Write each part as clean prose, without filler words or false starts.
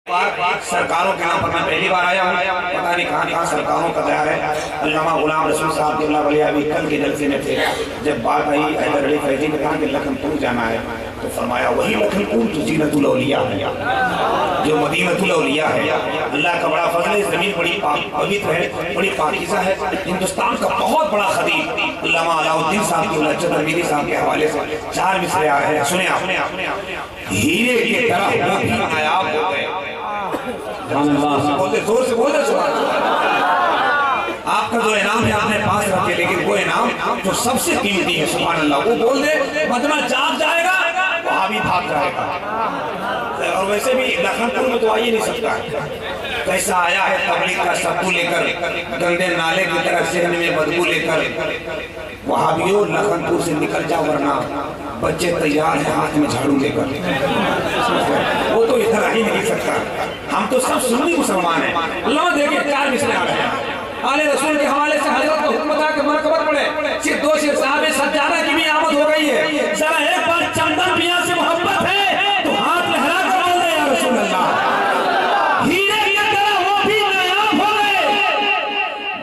सरकारों के नाम पर मैं पहली बार आया हूँ, पता नहीं कहाँ सरकारों का तैयार है। अल्लामा गुलाम रसूल साहब अभी कल के जलसे में थे, जब बात आई हैदर अली फैजी ने कहा कि लखनपुर जाना है, तो फरमाया वही लखनपुर तो जीनतुल औलिया है, जो मदीनतुल औलिया है। अल्लाह का बड़ा फजल है, जमीन बड़ी पवित्र है, बड़ी पाकीज़ा है। हिंदुस्तान का बहुत बड़ा खतीब अल्लामा अलाउद्दीन साहब की तर्मीदी साहब के हवाले से 4 मिसरे आ रहे हैं, सुने आप। हीरे की तरह वो भी नायाब हो गए, बोलते जोर से बोलते आपका जो इनाम है अपने पास रखे, लेकिन वो इनाम जो सबसे कीमती है, सुभान अल्लाह, वो बोल दे मजमा जाग जाएगा, वहां भी भाग जाएगा। और वैसे भी लखनपुर में तो आ ही नहीं सकता है। कैसा आया है तबलीग का सत्तू लेकर, गंदे नाले की तरफ से में बदबू लेकर, वहां भी हो लखनपुर से निकल जाओ, वरना बच्चे तैयार है हाथ में झाड़ू लेकर, वो तो इधर आ ही नहीं सकता। हम तो सब सुन्नी मुसलमान हैं। अल्लाह देखिए 4 मिसरे आ रहे हैं। आले रसूल के हवाले से हजरत को हुक्म था कि मरकबत पड़े, सिर्फ 2 शेर साहब सज्जादा की भी आमद हो गई है। जरा एक बार चंदन पिया से मोहब्बत है तो हाथ लहरा कर बोल दे या रसूल अल्लाह। हीरे की तरह वो भी नायाब हो गए,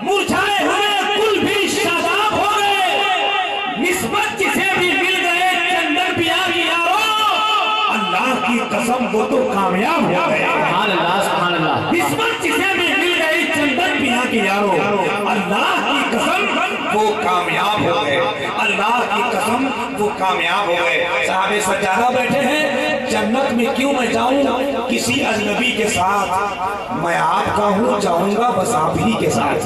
मुरझाए हुए गुल भी शादाब हो गए, निस्बत जिसे भी मिल गए चंदन पिया की यारो, अल्लाह की कसम वो तो कामयाब हो गए। सुभान अल्लाह, सुभान अल्लाह। निस्बत जिसे भी मिल गई चंदन पिया की यारो, अल्लाह की कसम वो कामयाब हो गए, अल्लाह की कसम वो कामयाब हो गए। साहबे सज्जादा बैठे हैं, जन्नत में क्यों मैं जाऊं किसी अजनबी के साथ, मैं आपका हूं जाऊंगा बस आप ही के साथ।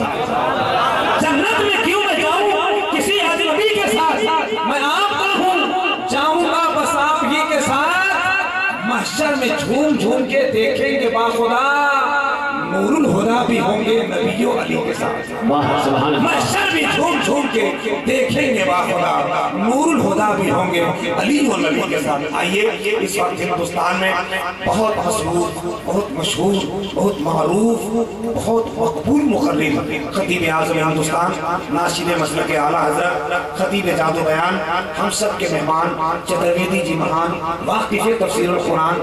जन्नत में क्यों मैं जाऊं किसी अजनबी के साथ, मैं आपका हूं जाऊंगा बस आप ही के साथ। महशर में झूम झूम के देखेंगे बाखुदा, नूरुल हुदा भी होंगे नबियों अली के साथ। महशर भी झूम झूम के देखेंगे बाखुदा, नूरुल हुदा भी होंगे अली और नबी के साथ। आइए, इस वक्त हिंदुस्तान में बहुत मशहूर, बहुत मशहूर, बहुत मारूफ, बहुत मकबूल मुकर्रिर खतीब आज़म हिंदुस्तान, नाशिद मसलक आला हज़रत खतीब जादो बयान, हम सब के मेहमान चतुर्वेदी जी महान, वाक़िफ़ तफसीरुल कुरान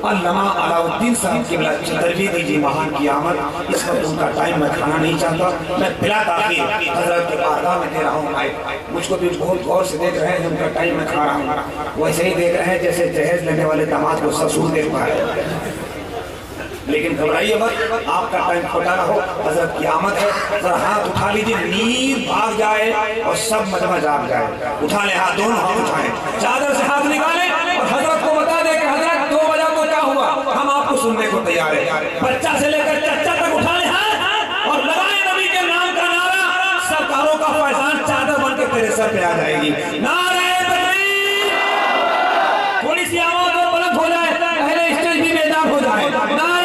अल्लामा अलाउद्दीन साहब के चतुर्वेदी जी महान की आमद। इस वक्त उनका टाइम मैं खाना नहीं चाहता, मैं बिला ताख़ीर हज़रत के बारगाह में दे रहा हूँ माइक। मुझको भी बहुत गौर से देख रहे हैं, उनका टाइम मैं खा रहा हूँ, वैसे ही देख रहे हैं जैसे जहेज लेने वाले दामाद को ससुर देख पा रहे। लेकिन घबराइए मत, आपका टाइम खोटा ना हो, हजरत की आमद है। जरा हाथ उठा लीजिए, नींद भाग जाए और सब मजमा जाग जाए। उठा ले हाथ, दोनों हाथ उठाएं, चादर से हाथ निकालें और हजरत को बता दें कि हजरत 2 बजा तो क्या हुआ, हम आपको सुनने को तैयार है। बच्चा से लेकर चच्चा तक उठा ले हाथ और लगाए नबी के नाम का नारा, सरकारों का फैजान चादर बन के तेरे सर पे आ जाएगी। नारे तकबीर, थोड़ी सी आवाज और बुलंद हो जाए, पहले स्टेज भी बेदार हो जाए। नारे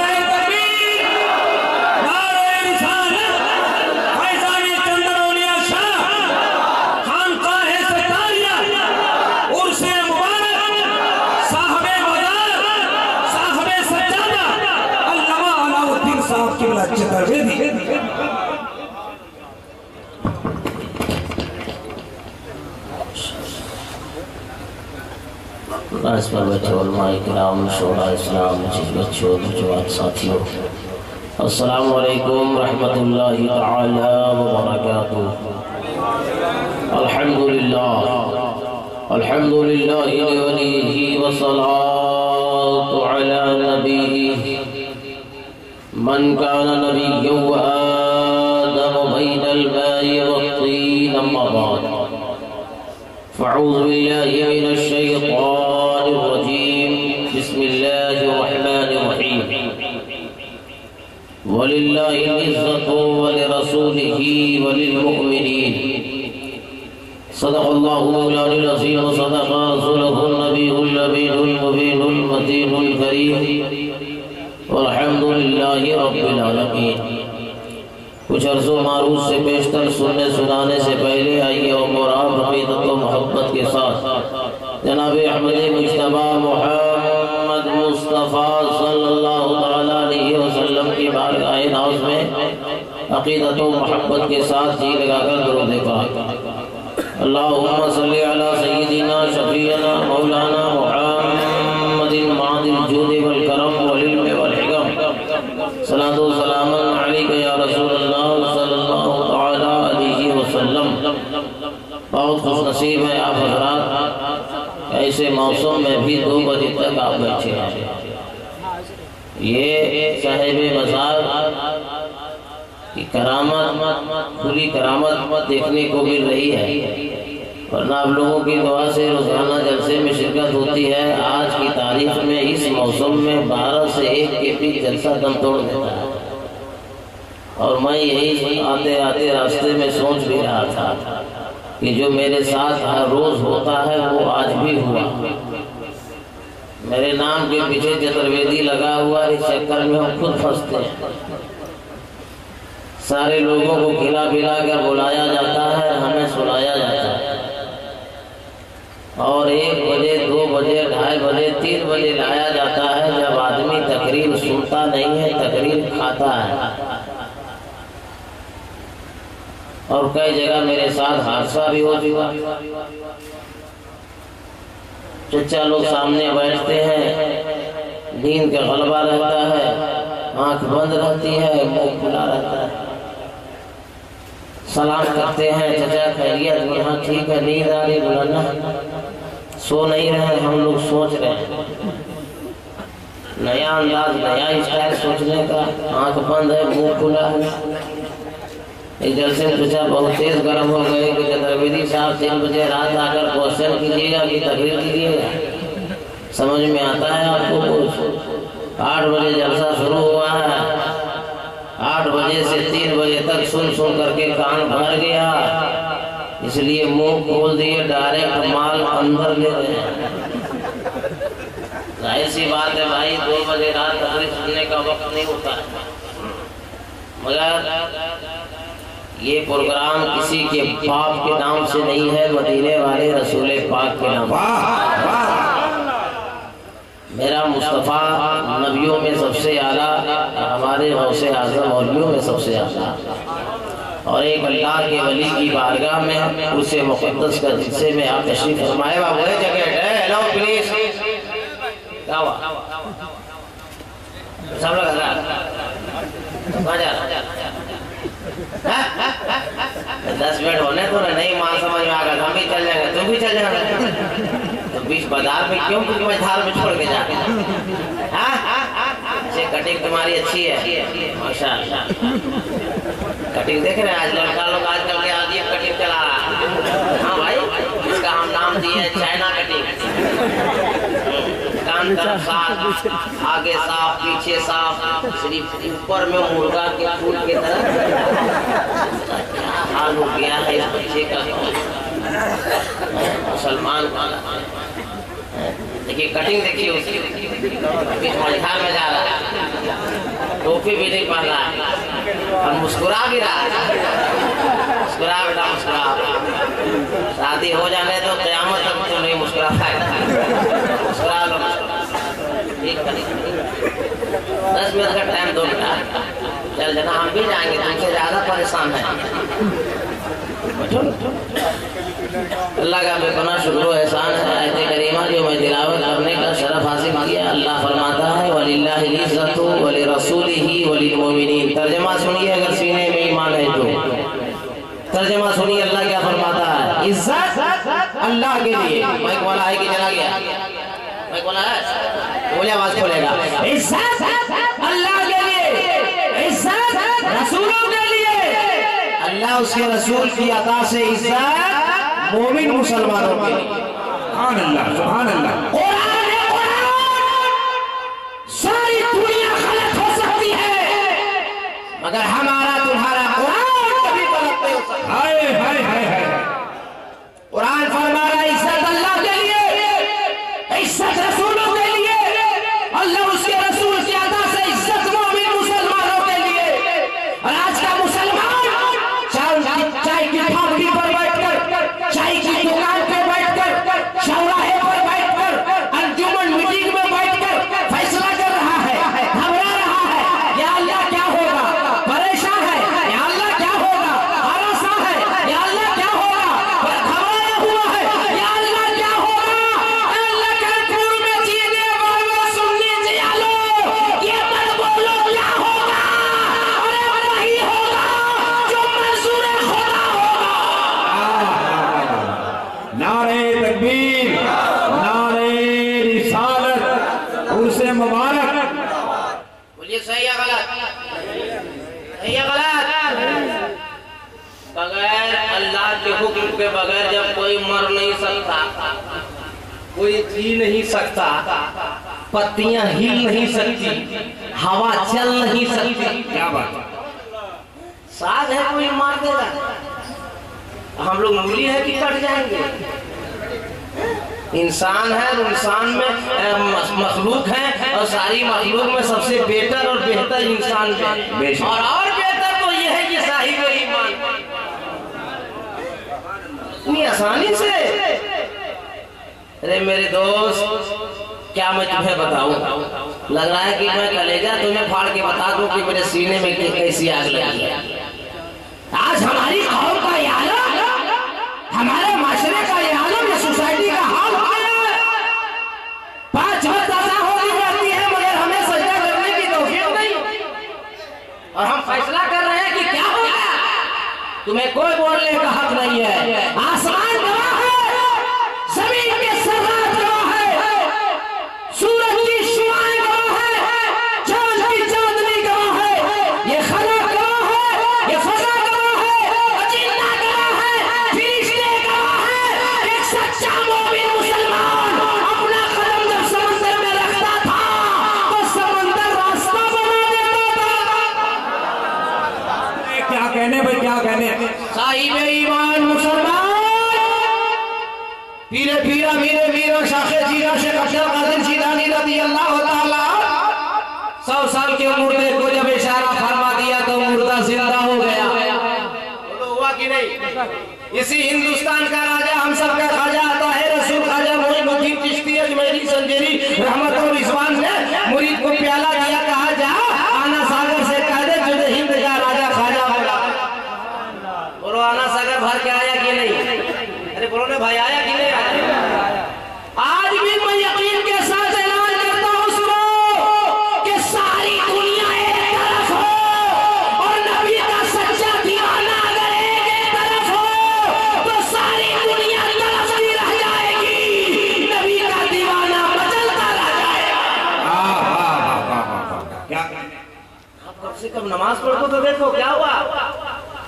साथियों, अस्सलामु अलैकुम रहमतुल्लाहि तआला व बरकातुहू। अल्हम्दुलिल्लाह, अल्हम्दुलिल्लाहि वलिही व सलातु अला नबीही मन कान नबिय्यन व आदम बैनल माइ वत्तीन, अम्मा बाद। फ़अऊज़ु बिल्लाहि मिनश शैतानिर रजीम, बिस्मिल्लाहिर रहमानिर रहीम। वलिल्लाहिल इज़्ज़तु व लिरसूलिही व लिलमुमिनीन। सदक़ल्लाहु मौलाना अज़ीम व सदक़ रसूलुहुन नबियुल अमीनुल मुबीनुल मतीनुल करीम वल्हम्दुलिल्लाहि रब्बिल आलमीन। कुछ अर्ज़ो मारूफ से पेशतर सुनने सुनाने से पहले आइए और मुराद अक़ीदत व मोहब्बत के साथ जनाब अहमद मुज्तबा मोहम्मद मुस्तफ़ा सल्लल्लाहु तआला अलैहि वसल्लम की बारगाह नाज़ में अक़ीदत व मोहब्बत के साथ जी लगाकर दुरूद पाक। अल्लाहुम्मा सल्लि अला सय्यिदिना शफ़ीअना मौलाना मुहम्मदिन मादिल जूद वल करम वल इल्म वल हिकम सलातो सलाम अलैका या रसूलल्लाह सल्लल्लाहु तआला अलैहि वसल्लम। बहुत खुशनसीब है आप हजरात, ऐसे मौसम में भी 2 बजे तक आप बैठे हैं। ये साहिब मज़ार की करामत, खुली करामत देखने को मिल रही है, वरना आप लोगों की दुआ से रोजाना जलसे में शिरकत होती है। आज की तारीख में इस मौसम में 12 से 1 के बीच जलसा दम तोड़ देता है। और मैं यही आते आते रास्ते में सोच भी रहा था कि जो मेरे साथ हर रोज होता है वो आज भी हुआ। मेरे नाम के पीछे चतुर्वेदी लगा हुआ, इस चक्कर में हम खुद फंसते हैं। सारे लोगों को खिला पिला कर बुलाया जाता है, हमें सुनाया जाता है, और 1 बजे 2 बजे 2:30 बजे 3 बजे लाया जाता है, जब आदमी तकरीर सुनता नहीं है, तकरीर खाता है। और कई जगह मेरे साथ हादसा भी हो चुका। चचा लोग सामने बैठते हैं, नींद का गलबा रहता है, आंख बंद रहती है, मुंह खुला रहता है। सलाम करते हैं, चचा खैरियत? हाँ ठीक है। नींद आ रही? बुलाना। सो नहीं रहे, हम लोग सोच रहे हैं। नया अंदाज, नया स्टाइल सोचने का। आंख बंद है, मुंह खुला है। एक जलसे में चचा बहुत तेज गर्म हो गए कि चतुर्वेदी साहब 3 बजे रात आकर क्वेश्चन कीजिएगा कि तकरीर कीजिएगा। समझ में आता है आपको कुछ? 8 बजे जलसा शुरू हुआ है, 8 बजे से 3 बजे तक सुन सुन करके कान भर गया, इसलिए मुंह खोल दिए, डायरेक्ट माल अंदर ले रहे हैं। जाहिर सी बात है भाई, 2 बजे रात तकरीर सुनने का वक्त नहीं होता है। मगर ये प्रोग्राम किसी के बाप के नाम से नहीं है, मदीने वाले रसूल पाक के नाम। मेरा मुस्तफ़ा नबियों में सबसे आला, हमारे गौसे आज़म औलियों में सबसे आला, और एक अल्लाह के वली की बारगाह में उसे मुक़द्दस का जिससे में आप तशरीफ फरमाए। बाबू जगह हेलो प्लीज, क्या हुआ? सब लोग 10 मिनट होने तो नहीं माल समझ में आ गया, हम भी चल जाएंगे, तुम भी चल जाएगा। तो बीच बाजार में क्यों धार में छोड़ के जा? कटिंग तुम्हारी अच्छी है माशाअल्लाह। कटिंग देख रहे हैं आज लड़का लोग आजकल के अजीब कटिंग चला रहा है। हाँ भाई, इसका हम नाम दिए चाइना कटिंग। कान तरफ साफ, आगे साफ, पीछे साफ, सिर्फ ऊपर में मुर्गा के फूल के तरह। क्या हाल हो गया है इस बच्चे का? मुसलमान देखिए, कटिंग देखिए उसकी, अभी मझधार में जा रहा है, टोपी भी नहीं पहन रहा है और मुस्कुरा भी रहा है। मुस्कुरा बेटा मुस्कुरा, शादी हो जाने तो क़यामत तक तो नहीं मुस्कुरा पाएगा। मुस्कुरा लो, ठीक है। 10 मिनट का टाइम दो बेटा, चल जाना, हम भी जाएंगे, तुमसे ज्यादा परेशान है। अल्लाह का बेपनाह शुक्र व एहसान है। आयत करीमा जो मैं तिलावत करने का शरफ हासिल किया, अल्लाह फरमाता है वलिल्लाहिल इज्जतु व लिरसूलिही व लिलमुमिनीन। तर्जुमा सुनिए अगर सीने में ईमान है तो। तर्जुमा सुनिए, अल्लाह क्या फरमाता है? इज्जत अल्लाह के लिए। माइक वाला है कि चला गया? माइक वाला है, बोले आवाज खोलेगा। इज्जत अल्लाह के लिए, इज्जत रसूलों के लिए। अल्लाह उसके रसूल की अता से इज्जत मोमिन मुसलमानों के लिए। सुभान अल्लाह, सुभान अल्लाह। कुरान है, कुरान। सारी दुनिया गलत हो सकती है, मगर हमारा तुम्हारा कुरान कभी गलत नहीं हो सकता। हाय हाय हाय हाय। कुरान फरमा रहा है इज्जत अल्लाह के लिए, इज्जत रसूलों के लिए। अल्लाह उसके रसूल की अता से इज्जत मोमिन मुसलमानों के लिए। और आज का मुसलमान चाय की फैक्ट्री पर बैठकर, चाय की दुकान पर बैठकर, चौराहे पर बैठकर, अंजुमन मीटिंग में बैठकर फैसला कर रहा है, घबरा रहा है, या अल्लाह क्या होगा? परेशान है, या अल्लाह क्या होगा? हरासा है, या अल्लाह क्या होगा? घबराया हुआ है, बोलिए सही या गलत? सही या गलत? बगैर अल्लाह के हुक्म के बगैर जब कोई मर नहीं सकता, कोई जी नहीं सकता, पत्तियां हिल नहीं सकती, हवा चल नहीं सकती, क्या बात? साथ है कोई मार देगा। हम लोग मूली है कि कट जाएंगे? इंसान है और इंसान में मखलूक है और सारी मखलूक में सबसे बेहतर और बेहतर इंसान है और बेहतर तो ये है कि साहिब ईमान। इतनी आसानी से अरे मेरे दोस्त, क्या मैं तुम्हें बताऊं? लग रहा है कि मैं कलेजा तुम्हें फाड़ के बता दूं कि मेरे सीने में कैसी आग लगी है। आज हमारी कौम का ये आलम, हमारे माशरे का ये आलम, ये सोसाइटी का हाल हो गया है। 5 वक्त अज़ा होती रहती है मगर हमें सजदा करने की तौफीक नहीं, और हम फैसला कर रहे हैं कि क्या हो गया। तुम्हें कोई बोलने का हक नहीं है। आसमान गवाह है, जमीन के सर्रात गवाह है, सूरज की शुआएं गवाह है, चांद की चांदनी गवाह है, ये खला गवाह है, ये फजा गवाह है, जिन्ना गवाह है, फरिश्ते गवाह है। एक सच्चा मोमिन मुसलमान अपना कदम जब समंदर में रखता था तो समंदर रास्ता बना देता था। क्या कहने भाई, क्या कहने? साहिब ईमान मुसलमान, पीरे पीरा मीरे मीरो शाखे जीरा शेख अब्दुल कादिर जिलानी रज़ी अल्लाह ताला 100 साल के मुर्दे को जब इशारा फरमा दिया तो मुर्दा जिंदा हो गया। तो हुआ कि नहीं? इसी हिंदुस्तान का राजा, हम सब का खाजा आता है रसूल खाजा मोइनुद्दीन चिश्ती अजमेरी संजेरी रहमतुल रिजवान ने मुरीद को प्याला दिया, कहा जा आना सागर से कह दे जुद हिंद का राजा खाजा होगा। बोलो आना सागर भर के आया कि नहीं? अरे बोलो ना भाई, आया कि नहीं आया? आज भी मैं यकीन के साथ ऐलान करता हूं सुनो कि सारी दुनिया एक तरफ हो और नबी का सच्चा दीवाना अगर एक तरफ हो तो सारी दुनिया तरफती रह जाएगी, नबी का दीवाना बदलता रह जाएगा। क्या? आप कब से कब नमाज पढ़ो तो देखो क्या हुआ।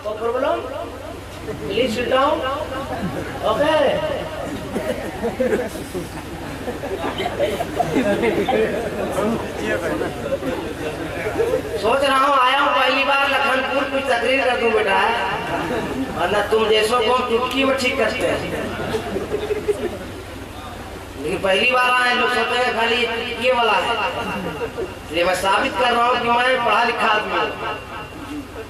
तो problem, please sit down. Okay, सोच रहा हूँ आया हूँ पहली बार लखनपुर, कुछ तकरीर कर दूं बेटा, वरना तुम जैसों को हम चुटकी में ठीक करते हैं। लेकिन पहली बार आए, लोग सोचते हैं खाली ये वाला है। इसलिए मैं साबित कर रहा हूँ कि मैं पढ़ा लिखा आदमी हूँ।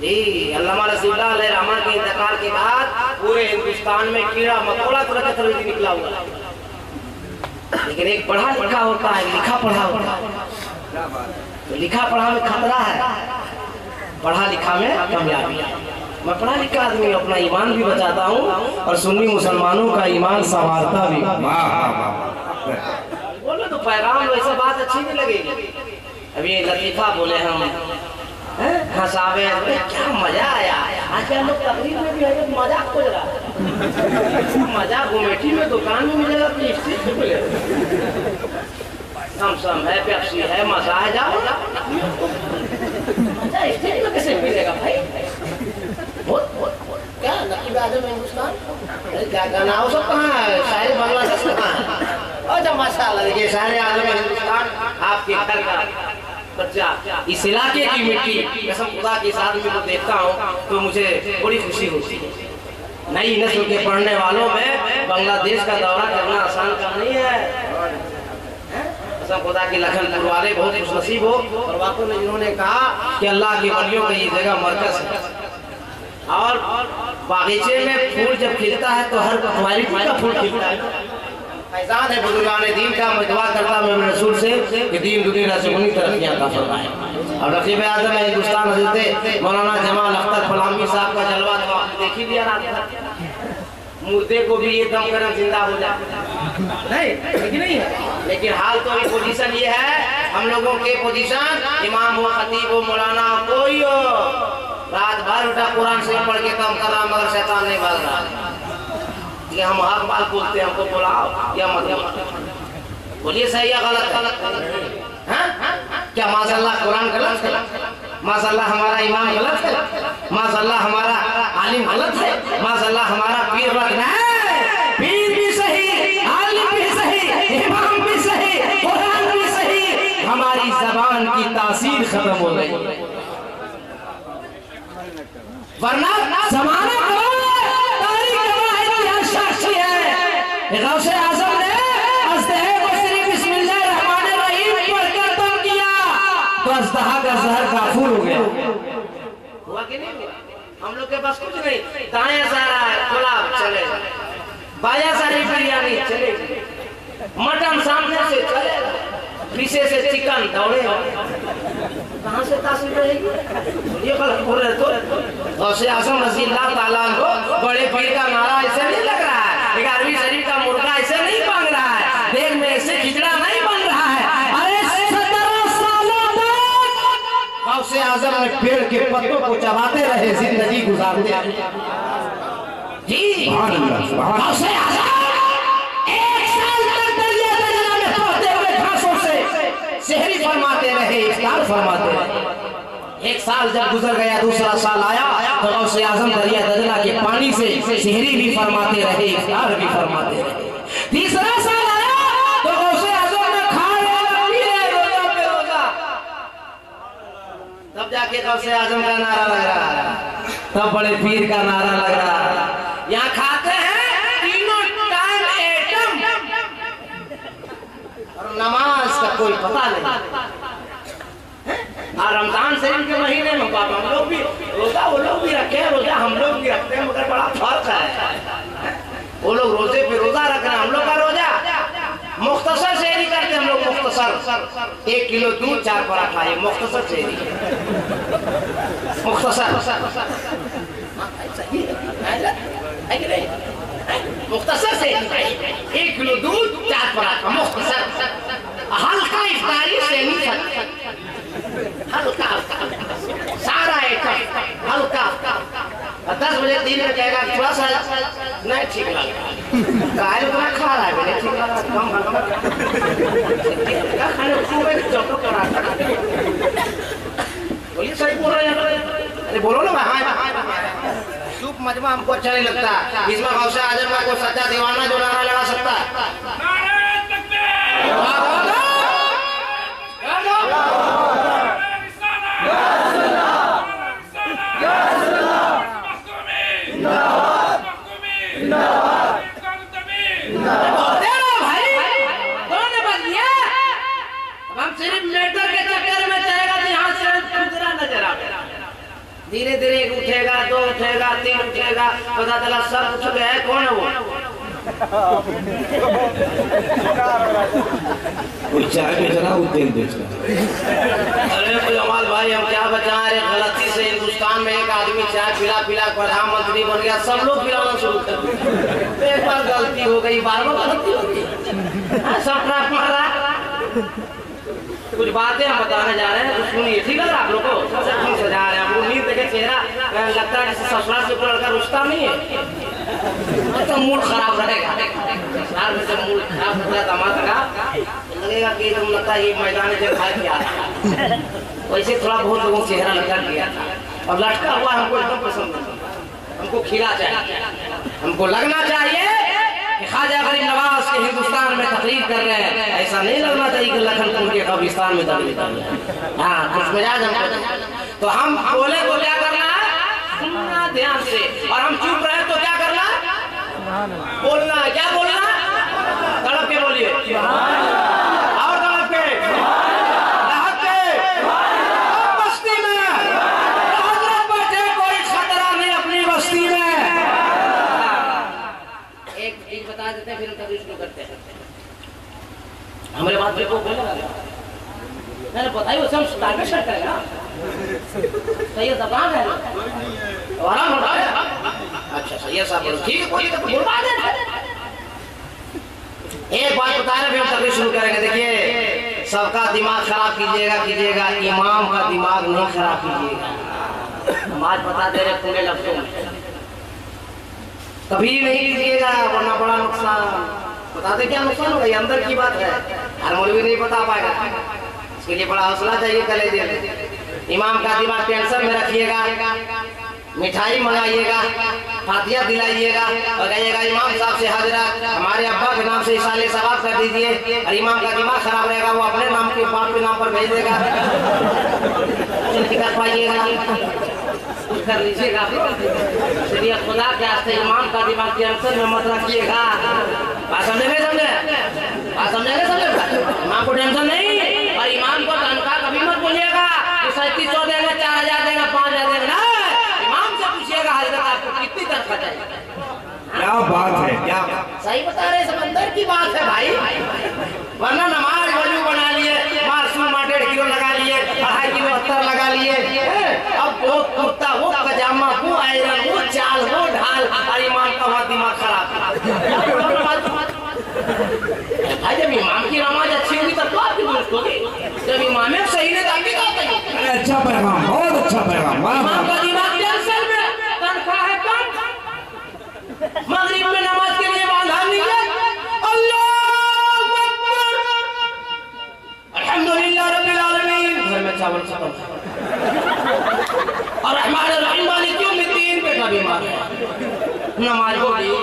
जी, अल्लामा रसूलुल्लाह अलैहि रहमान के इंतकाल के बाद पूरे हिंदुस्तान में कीड़ा मकोड़ा तरह का निकला हुआ, लेकिन एक पढ़ा लिखा होता है, लिखा पढ़ा होता है। तो लिखा पढ़ा में खतरा है, पढ़ा लिखा में कामयाबी है। मैं पढ़ा लिखा आदमी, अपना ईमान भी बचाता हूँ और सुन्नी मुसलमानों का ईमान संवारता भी। बोलो तो पैगाम वैसा बात अच्छी नहीं लगेगी। अभी लतीफा बोले हम हंसावे, क्या मजा आया। आजकल लोग तकरीर में भी है मजाक खोज रहा है। मजाक घुमेटी में दुकान में मिलेगा तो स्टेज पे मिलेगा। समसम है, पेप्सी है, मजा है, जाओ। अच्छा स्टेज में कैसे मिलेगा भाई? क्या नकीब आजम हिंदुस्तान, क्या गाना हो सब कहाँ है? शायद बांग्लादेश में कहाँ है? अच्छा माशाल्लाह, देखिए शायद आजम हिंदुस्तान आपके घर का बच्चा, इस इलाके की मिट्टी, कसम खुदा के साथ में तो देखता हूँ तो मुझे बड़ी खुशी होती है। नई नस्ल के पढ़ने वालों में बांग्लादेश का दौरा करना आसान काम नहीं है। कसम खुदा के लखनपुर वाले बहुत खुशनसीब हो, और वाकई में जिन्होंने कहा कि अल्लाह के वलियों का ये जगह मरकज है, और बागीचे में फूल जब खिलता है तो हर क्वालिटी का फूल खिलता है। फैजान है बुजुर्गान दीन का। मैं दुआ करता हूँ मेरे रसूल से कि दीन दुनिया से उन्हीं तरक्कियां अता फरमाए। और रकीब आज़म है हिंदुस्तान हज़रत मौलाना जमाल अख्तर फलामी साहब का जलवा तो आपने देख ही लिया रात, मुर्दे को भी ये दम करम जिंदा हो जाए नहीं, नहीं है। लेकिन हाल तो अभी पोजीशन ये है, हम लोगों के पोजीशन इमाम हो, खतीब हो, मौलाना कोई हो, रात भर उठा कुरान से पढ़ के काम कर रहा मगर शैतान नहीं भाग रहा। ये हम हक बात बोलते हैं, हमको बुलाओ या मत बोलिए, सही या गलत है? क्या माशाअल्लाह कुरान गलत है, माशाअल्लाह हमारा इमाम गलत है, माशाअल्लाह हमारा आलिम गलत है, माशाअल्लाह हमारा पीर गलत है। पीर भी सही, आलिम भी सही, इमाम भी सही, कुरान भी सही, हमारी जबान की तासीर खत्म हो गई। वरना जमाना तारीख इतिहास साक्षी है, गौसे आजम ने अज़दहा का जहर काफूर हो गया। हुआ कि नहीं? हम लोग के पास कुछ नहीं, दाएं सारा गुलाब चले, बाया सारी बिरयानी चले, मटन सामने से चले, पीछे से चिकन दौड़े, कहाँ से तासीर रहेगी? ये गलत बोल रहे तो गौसे आज़म रज़ी अल्लाह ताला को बड़े पीर का नारा ऐसे नहीं लग रहा है, 11वीं शरीफ का मुर्गा ऐसे नहीं मांग रहा है, देख में ऐसे खिचड़ा नहीं बन रहा है। गौसे आज़म ने पेड़ के पत्तों को चबाते रहे, जिंदगी गुजारते रहे। जी गौसे आज़म 1 साल तक दरिया दरिया में पहुंचते हुए घासों से शहरी फरमाते रहे, इफ्तार फरमाते रहे। 1 साल जब गुजर गया, दूसरा साल आया तो गौसे आज़म दरिया दरिया के पानी से शहरी भी फरमाते रहे, इफ्तार भी फरमाते रहे। तीसरा साल आया तो गौसे आज़म ने खाया तब जाके गौसे आज़म का नारा लग रहा है, तब बड़े पीर का नारा लग रहा है। यहाँ खाते हैं तीनों टाइम एटम और नमाज का कोई पता नहीं। और रमजान शरीफ के महीने में पापा हम लोग भी रोजा, वो लोग भी रखे हैं रोजा, हम लोग भी रखते हैं, मगर बड़ा फर्क है। वो लोग रोजे पे रोजा रख रहे हैं, हम लोग का रोजा मुख्तसर शेरी करते, हम लोग मुख्तसर 1 किलो दूध 4 पराठा, ये मुख्तसर शेरी, मुख्तसर मुख्तसर से 1 किलो दूध 4 पराठा मुख्तसर, हल्का इफ्तारी शेनी, हल्का सारा आइटम हल्का। 10 बजे दिन में कहेगा थोड़ा सा नहीं ठीक लगा, गाय को खा रहा है, मैंने ठीक लगा कम खाने सुबह चौको पराठा। बोलिए सही बोल रहे हैं? अरे बोलो ना भाई, सूप मजमा हमको अच्छा नहीं लगता, इसमें गौसे आज़म का कोई सच्चा दीवाना जो नारा लगा सकता है। धीरे धीरे उठेगा, 2 उठेगा, 3 उठेगा, पता चला सब उठ गए, कौन है वो? कोई चाय बेच रहा, वो तेल बेच रहा। अरे जमाल भाई हम क्या बताएं, अरे गलती से हिंदुस्तान में एक आदमी चाय पिला पिला प्रधानमंत्री बन गया, सब लोग पिलाना शुरू कर दिए। एक बार गलती हो गई, बार बार गलती हो गई, सब ट्रैप मारा। कुछ बातें हम बताने जा रहे हैं तो सुनिए, ठीक है? आप लोग को सजा रहे हैं, हमको नींद देखे चेहरा लगता है जैसे ससुराल से लड़का रुश्ता नहीं है, तो मूड खराब रहेगा। ससुराल में जब मूड खराब होगा दामाद का लगेगा कि तुम लगता है ये मैदान जब खाए किया था, वैसे थोड़ा बहुत लोगों चेहरा लटका दिया था। और लटका हुआ हमको एकदम पसंद नहीं, हमको खिला चाहिए, हमको लगना चाहिए कि ख्वाजा गरीब नवाज के हिंदुस्तान में तकरीर कर रहे हैं, ऐसा नहीं लगना चाहिए कि लखनपुर के कब्रिस्तान में तकरीर कर रहे हैं। हाँ कुछ मिजाज हमको, तो हम बोले तो क्या करना है, सुनना ध्यान से, और हम चुप रहे तो क्या करना, बोलना है। क्या बोलना? तड़प के बोलिए, और तड़प के, लहक के। बस्ती में हजरत बैठे, कोई खतरा नहीं अपनी बस्ती में। एक बता देते हैं, फिर हम तकरीर शुरू करते हैं। हमारे बात को बोलेगा, मैंने बताई वैसे हम टारगेट सेट करेगा, सही है? दबाव है आराम होता है। अच्छा सही है साहब, ठीक है, कोई तो बोलवा दे। एक बात बता रहे, फिर हम तकरीर शुरू करेंगे। देखिए, सबका दिमाग खराब कीजिएगा, इमाम का दिमाग नहीं खराब कीजिएगा। नमाज बता दे रहे पूरे लफ्जों में, कभी नहीं कीजिएगा वरना बड़ा नुकसान। बताते क्या नुकसान होगा, ये अंदर की बात है, हर मौलवी नहीं बता पाएगा। इसके लिए बड़ा हौसला चाहिए कलेजे में। इमाम का दिमाग टेंशन में रखिएगा, मिठाई मंगाइएगा, फातिया दिलाइएगा और कहिएगा इमाम साहब से हाजिरा हमारे अब्बा के नाम से इसाले सवाब कर दीजिए, और इमाम का दिमाग खराब रहेगा वो अपने नाम के बाप के नाम पर भेज देगा। कर पाइएगा, कुछ कर लीजिएगा। इसलिए खुदा के वास्ते इमाम का दिमाग टेंशन में मत रखिएगा। बात समझेंगे इमाम को टेंशन नहीं, और इमाम को तनख्वाह कभी मत बोलिएगा 3700 देंगे, 4000 देंगे, 5000 देंगे ना। इमाम से पूछिएगा हजरत आपको कितनी तनख्वाह चाहिए। क्या बात है, क्या सही बता रहे, समंदर की बात है भाई। वरना नमाज वजू बना लिए, मासूम 1.5 किलो लगा लिए, 2.5 किलो अत्तर लगा लिए, अब वो कुर्ता, वो पजामा, वो आयरन, वो चाल, वो ढाल, और इमाम का वहाँ दिमाग खराब। भाई जब इमाम की नमाज अच्छी होगी तब तो आपकी दुरुस्त होगी, जब इमाम सही नहीं तो आपकी बात नहीं। अच्छा पैगाम, बहुत अच्छा पैगाम। इमाम का दिमाग टेंशन में, तनख्वाह है कम, मगरिब में नमाज के लिए बांधा नहीं है। अल्लाहू अकबर, अल्हम्दुलिल्लाह रब्बिल आलमीन, घर में चावल खत्म, और रहमान रहीम मालिक यौमिद्दीन, बेटा बीमार है, नमाज होगी।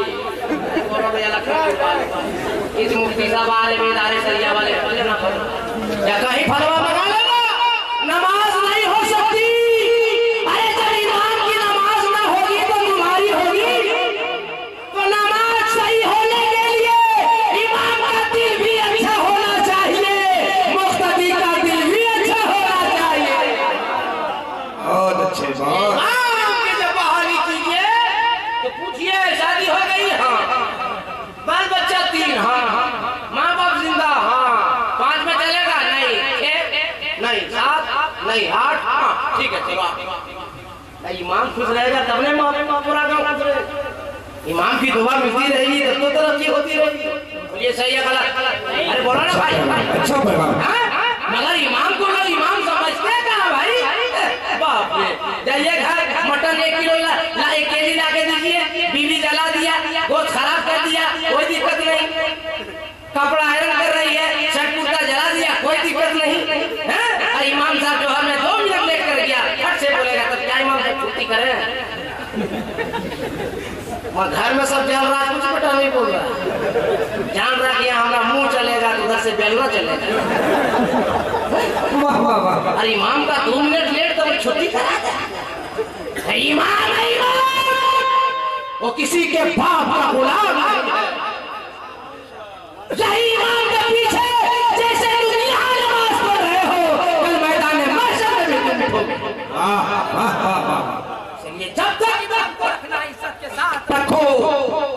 इस मुफ्ती साहब वाले बेदारे सरिया वाले ना या कहीं फलवा बना लेना, नमाज नहीं हो सकती। अरे जब इमाम की नमाज ना होगी तो तुम्हारी होगी। तो नमाज सही होने के लिए इमाम का दिल भी अच्छा होना चाहिए, मुक्तदी का दिल भी अच्छा होना चाहिए। बहुत अच्छे बात। इमाम की जब बहाली कीजिए तो पूछिए शादी हो गई, हाँ, बाल बच्चा 3, हाँ, माँ बाप जिंदा, हाँ, 5 में चलेगा, नहीं, 6 नहीं, 7 नहीं, 8, हाँ, ठीक है चलो। इमाम खुश रहेगा तब ने पूरा गाँव खुश रहेगा। इमाम की दुआ मिलती रहेगी तब तो तरक्की होती रहेगी। ये सही है गलत? अरे बोलो ना भाई। अच्छा पैगाम। मगर इमाम को लोग इमाम समझते कहाँ भाई? बाप रे, जाइए घर मटन 1 किलो 1 केजी ला के दीजिए, बीवी जला दिया, गोश्त खराब कर दिया, कोई दिक्कत नहीं। कपड़ा आयरन कर रही है, शर्ट कुर्ता जला दिया, कोई दिक्कत नहीं है। और इमाम साहब जो हमें 2 मिनट लेट कर गया, फट से बोलेगा तब क्या इमाम साहब छुट्टी करें? घर में सब जान रहा, कुछ बेटा नहीं बोल रहा, जान रहा कि हमारा मुंह चलेगा तो उधर से बेलना चलेगा। अरे इमाम का 2 मिनट लेट तो छुट्टी करा दे। इमाम है इमाम, वो किसी के बाप का गुलाम है। यही इमाम के पीछे जैसे दुनिया नमाज पढ़ रहे हो, कल मैदान महशर में भी तुम बैठोगे। चलिए जब तक रखना इज्जत के साथ रखो,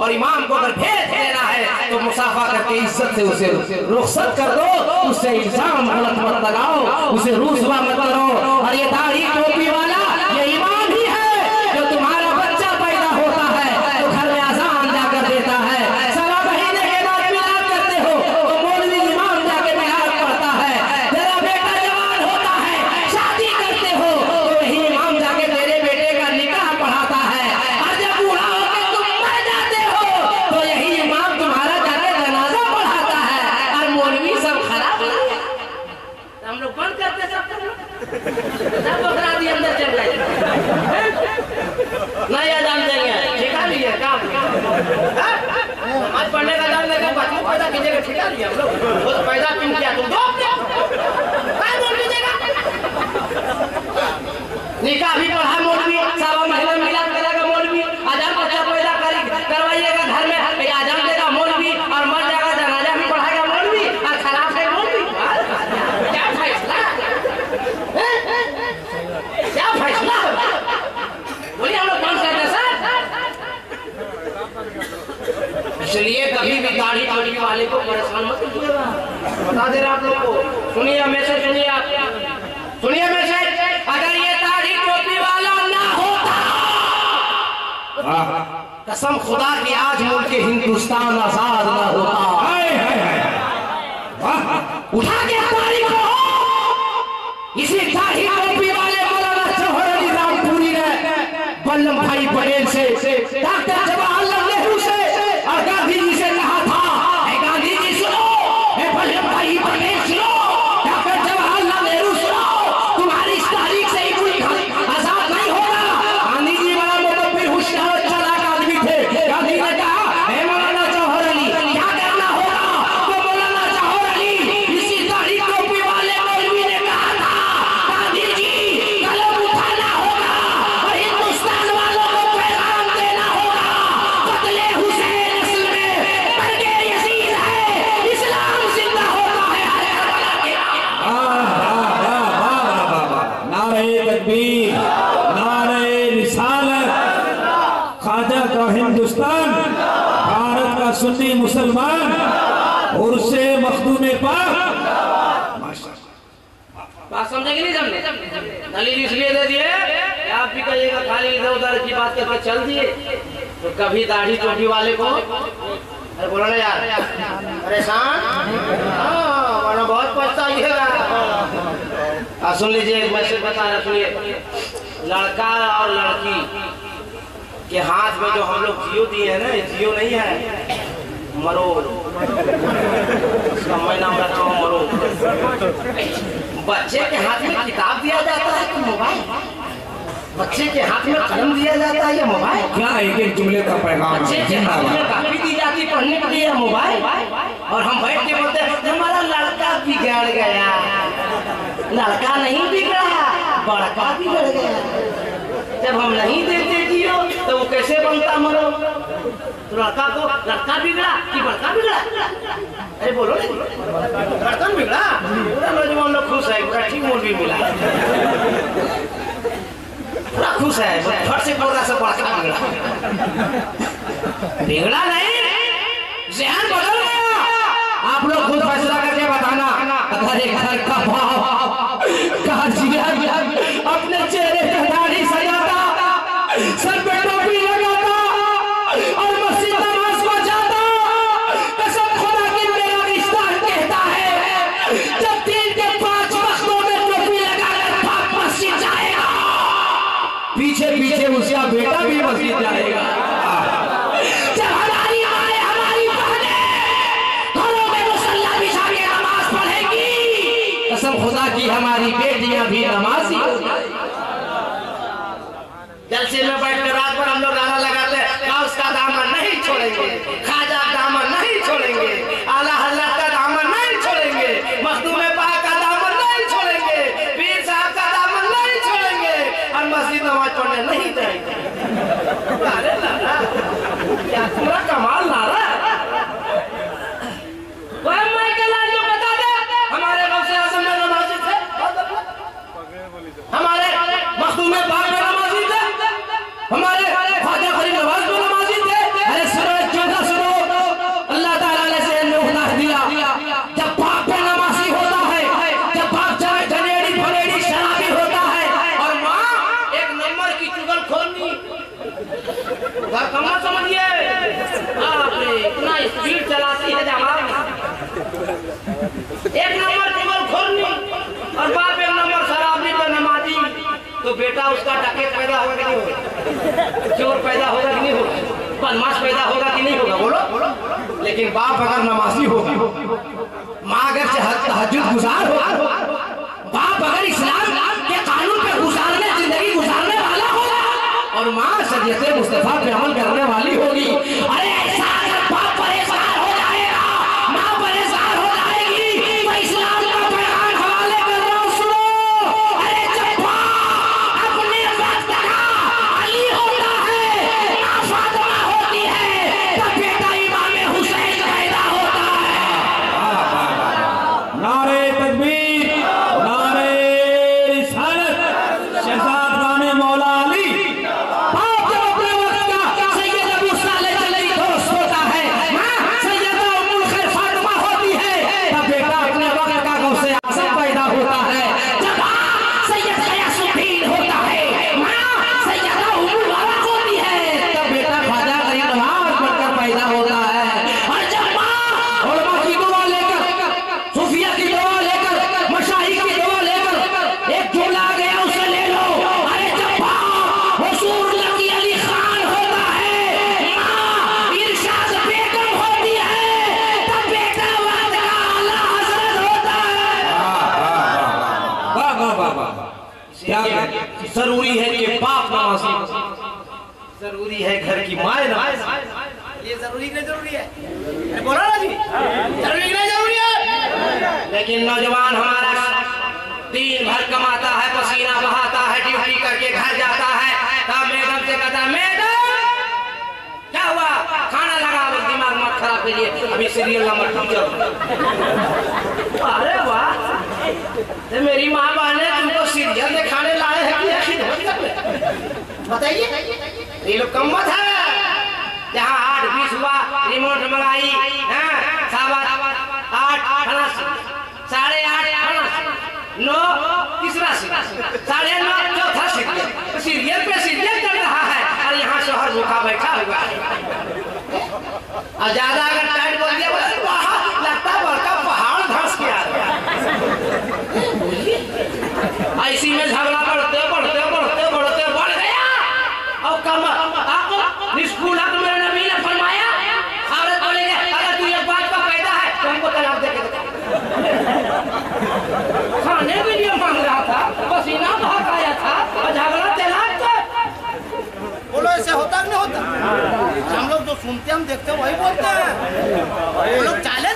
और इमाम को अगर भेज देना है तो मुसाफा करके इज्जत से उसे रुखसत कर दो, उससे इल्जाम गलत मत लगाओ, उसे रुसवा मत करो। और ये दाढ़ी टोपी वाला ये इमाम ही है जो तुम्हारा बच्चा पैदा होता है तो घर में अजान जाकर देता है, 1.25 महीने के बाद मिलाद करते हो तो मौलवी इमाम जाके मिलाद पढ़ता है, तेरा बेटा जवान होता है शादी करते हो तो यही इमाम जाके तेरे बेटे का निकाह पढ़ाता है, और जब बूढ़ा होकर तुम मर जाते हो तो यही इमाम तुम्हारा जाके जनाजा पढ़ाता है। और मौलवी सब खराब है, हम लोग बंद करते सब बकरा दी अंदर चल गए, नहीं अजान देंगे, ठिका लिए काम आज पढ़ने का दाम लेकर बच्चों पैदा कीजिएगा, ठिका लिए हम लोग, वो तो पैदा क्यों किया तुम दो बोल दीजिएगा। निकाह भी पढ़ा मौलवी, 1.25 महीना मिलाद करेगा मौलवी, अजान बच्चा पैदा करवाइएगा घर में, अजान देगा मौलवी, और मर जाएगा जनाजा भी पढ़ाएगा मौलवी, और खराब है मौलवी। क्या फैसला, क्या फैसला बोलिए, हम लोग बंद करते सर। इसलिए कभी भी दाढ़ी टोपी वाले को परेशान मत कीजिएगा, बता दे रहा आप लोग को। सुनिए मैसेज, सुनिए आप, सुनिए मैसेज, अगर ये दाढ़ी टोपी वाला ना होता, कसम खुदा की आज मुल्क हिंदुस्तान आजाद ना होता। उठा के दाढ़ी को, इसी दाढ़ी टोपी वाले मौलाना जवाहर अली रामपुरी ने वल्लभ भाई पटेल से, डॉक्टर जवाहरलाल नेहरू से और गांधी जी से कहा था, गांधी जी सुनो, वल्लभ भाई पटेल सुनो, डॉक्टर जवाहरलाल तकबीर, नारे रिसालत, ख्वाजा का हिंदुस्तान, भारत का सुन्नी मुसलमान, उर्से मखदूम पाक। बात समझे कि नहीं समझे? दलील इसलिए दे दिए कि आप भी कहिएगा खाली इधर उधर की बात करके चल दिए, तो कभी दाढ़ी टोपी वाले को अरे बोलो ना यार परेशान, वरना बहुत पछताइएगा। सुन लीजिए, एक मैसेज बता रहा, सुनिए। लड़का और लड़की के हाथ में जो हम लोग जियो दिए हैं ना, ये जियो नहीं है, मरो, उसका मैं नाम रखा हूँ मरो। बच्चे के हाथ में किताब दिया जाता है कि मोबाइल? बच्चे के हाथ में कलम दिया जाता है या मोबाइल? क्या एक एक जुमले का पैगाम? बच्चे के हाथ में कॉपी दी जाती पढ़ने के लिए या मोबाइल? और हम बैठ के बोलते हैं हमारा लड़का बिगड़ गया। लड़का नहीं बिगड़ा, बड़का बिगड़ गया। जब हम नहीं देते जियो तो वो कैसे बनता मरो? तो लड़का को लड़का बिगड़ा कि बड़का बिगड़ा? अरे बोलो लड़का बिगड़ा। पूरा नौजवान लोग खुश है, पूरा ठीक मूड भी मिला, पूरा खुश है। फट से बोल रहा सब बड़का बिगड़ा नहीं, ज़हन बदल गया। आप लोग खुद फैसला करके बताना। अगर एक घर का बाप अपने चेहरे पे दाढ़ी सजाता, सर पे टोपी लगाता और मस्जिद नमाज को जाता, कसम खुदा की मेरा रिश्ता कहता है जब दिन के 5 वक्तों में टोपी लगाकर बाप मस्जिद जाएगा, पीछे पीछे उसका बेटा भी मस्जिद जाएगा। जब हमारी माए हमारी बहनें घरों में मुसल्ला बिछा के नमाज पढ़ेगी, कसम खुदा की हमारी बेटियां भी नमाजी होंगी। जलसे में बैठकर रात भर हम लोग गाना लगाते हैं, उसका दामन नहीं छोड़ेंगे, खाजा दामन नहीं छोड़ेंगे, आला हजरत का दामन नहीं छोड़ेंगे, मखदूम पाक का दामन नहीं छोड़ेंगे, पीर साहब का दामन नहीं छोड़ेंगे और मस्जिद नमाज पढ़ने नहीं जाएंगे। अरे नारा, क्या तुम्हारा कमाल नारा? बता दे हमारे गौसे आज़म में नमाज़ी थे, हमारे मखदूम पाक में नमाज़ी थे, हमारे ख्वाजा फरीद नवाज में नमाज़ी थे। अरे सुनो, चौथा सुनो, अल्लाह ताला ने से उतार दिया। जब बाप पे नमाज़ी होता है, जब बाप चाहे जनेड़ी फनेड़ी शराबी होता है और माँ एक नंबर की चुगलखोरी, कम समझिए आपने इतना स्पीड चलाती है जमात, एक नंबर चुगलखोरी और बाप एक नंबर शराबी पर नमाज़ी, तो बेटा उसका डकैत पैदा होगा कि नहीं होगा? चोर पैदा होगा कि नहीं होगा? बदमाश पैदा होगा कि नहीं होगा? बोलो। लेकिन बाप अगर नमाजी होगा, माँ अगर तहज्जुद गुजार होगा, बाप अगर इस्लाम के कानून पे गुजारने जिंदगी गुजारने वाला होगा और माँ शरीयत मुस्तफा पे अमल करने वाली होगी, अरे ऐसा अगर बाप परेशान हो जाएगा, माँ परेशान हो जाएगी, तो इस्लाम का पैगाम हवाले कर रहा हूं, सुनो। अरे जब अपने वक्त का अली होता है, फातिमा होती है, तब बेटा इमाम हुसैन पैदा होता है। नारे तकबीर, नारे रिसालत, शहजाद राने मौला अली। बाप जब अपने वक्त का सैयद अबू सालेह जलई दोस्त होता है, सैयदा उम्मुल खैर फातिमा होती है, तब बेटा अपने वक्त का गौसे आज़म पैदा होता है। जब सैयद गयासुद्दीन होता है, सैयदा उम्मुल वरा होती है, तब बेटा ख्वाजा गरीब नवाज बनकर पैदा होता है। और जब उलमा की दुआ लेकर, सूफिया की दुआ लेकर, मशाइख की दुआ लेकर एक जुमला आ गया उसे ले लो। अरे जब हुजूर लकी अली खान होता है, माँ इरशाद बेगम होती है, तब बेटा वक्त का आला हजरत होता है। वाह वाह वाह वाह, क्या जरूरी है कि बाप नमाज़ी, जरूरी है घर की माए नमाज़ी। ये जरूरी नहीं जरूरी है? अरे बोलो ना जी, जरूरी नहीं जरूरी है? लेकिन नौजवान हमारा दिन भर कमाता है, पसीना बहाता है, ड्यूटी करके घर जाता है, तब मैडम से कहता है मैडम क्या हुआ, खाना लगा, दिमाग मत खराब करिए, अभी सीरियल नंबर 2 चल। अरे वाह, तो मेरी माँ बहने तुमको सीरियल दिखाने लाए हैं कि खिदमत करने? बताइए ये लोग कम मत है। जहाँ 8:20 हुआ रिमोट मंगाई, 8:30 8:30 9 तीसरा सीरियल, 9:30 चौथा सीरियल। सीरियल पे सीरियल चल रहा है और यहाँ शोहर भूखा बैठा हुआ है। और ज्यादा अगर टाइट बोल दिया लगता बड़का पहाड़ धंस के आ गया। ऐसी में झगड़ा बढ़ते बढ़ते बढ़ते बढ़ते बढ़ गया। और कम निष्ठुर मेरे नबी ने फरमाया, औरत बोलेंगे अगर तू एक बात का पैदा है तो हमको तलाक दे के खाने के लिए मांग रहा था, पसीना बहा आया था और झगड़ा तलाक का। बोलो ऐसे होता नहीं होता? हम लोग जो सुनते हम देखते वही बोलते हैं। वो लोग चाले